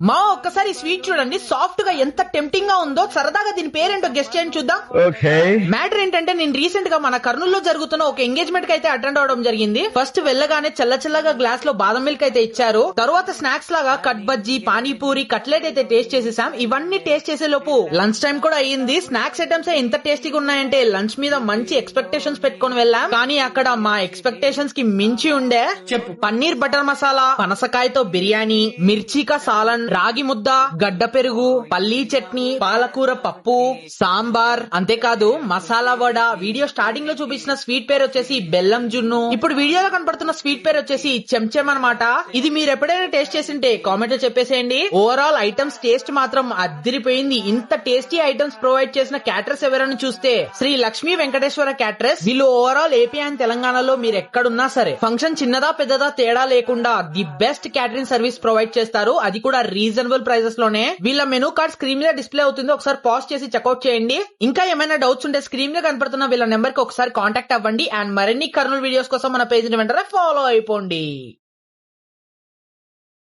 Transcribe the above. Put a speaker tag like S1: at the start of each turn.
S1: మా ఒక్కసారి స్వీట్ చూడండి, సాఫ్ట్ గా ఎంత టెంప్టింగ్ గా ఉందో. సరదాగా దీని పేరేంటో గెస్ట్ చేయండి చూద్దాం. మ్యాటర్ ఏంటంటే నేను రీసెంట్ గా మన కర్నూలులో జరుగుతున్న ఒక ఎంగేజ్మెంట్ కి అయితే అటెండ్ అవడం జరిగింది. ఫస్ట్ వెళ్ళగానే చల్లగా గ్లాస్ లో బాదం మిల్క్ అయితే ఇచ్చారు. తర్వాత స్నాక్స్ లాగా కట్ బజ్జీ, పానీపూరి, కట్లెట్ అయితే టేస్ట్ చేసేసాం. ఇవన్నీ టేస్ట్ చేసే లోపు లంచ్ టైం కూడా అయ్యింది. స్నాక్స్ ఐటమ్స్ ఇంత టేస్టీగా ఉన్నాయంటే లంచ్ మీద మంచి ఎక్స్పెక్టేషన్స్ పెట్టుకుని వెళ్ళాం. కానీ అక్కడ మా ఎక్స్పెక్టేషన్స్ కి మించి ఉండే. చెప్పు. పన్నీర్ బటర్ మసాలా, పనసకాయతో బిర్యానీ, మిర్చికా సాలన్, రాగి ముద్ద, గడ్డ పెరుగు, పల్లీ చట్నీ, పాలకూర పప్పు, సాంబార్, అంతేకాదు మసాలా వడ. వీడియో స్టార్టింగ్ లో చూపించిన స్వీట్ పేరు వచ్చేసి బెల్లం జున్ను. ఇప్పుడు వీడియోలో కనపడుతున్న స్వీట్ పేరు వచ్చేసి చెంచెం అన్నమాట. ఇది మీరు ఎప్పుడైనా టేస్ట్ చేసింటే కామెంట్ లో చెప్పేసేయండి. ఓవరాల్ ఐటమ్స్ టేస్ట్ మాత్రం అద్దిరిపోయింది. ఇంత టేస్టీ ఐటమ్స్ ప్రొవైడ్ చేసిన క్యాటరర్స్ ఎవరైనా చూస్తే శ్రీ లక్ష్మీ వెంకటేశ్వర క్యాటరర్స్. వీళ్ళు ఓవరాల్ ఏపీ అండ్ తెలంగాణలో మీరు ఎక్కడున్నా సరే ఫంక్షన్ చిన్నదా పెద్దదా తేడా లేకుండా the best catering service provide చేస్తారు. అది కూడా రీజనబుల్ ప్రైజెస్ లోనే. వీళ్ళ మెనూ కార్డ్ స్క్రీన్ మీద డిస్ప్లే అవుతుంది, ఒకసారి పాజ్ చేసి చెక్అౌట్ చేయండి. ఇంకా ఏమైనా డౌట్స్ ఉంటే స్క్రీన్ మీద కనపడుతున్న వీళ్ళ నెంబర్ కి ఒకసారి కాంటాక్ట్ అవ్వండి. అండ్ మరిన్ని కర్నూలు వీడియోస్ కోసం మన పేజ్ ని వెంటనే ఫాలో అయిపోండి.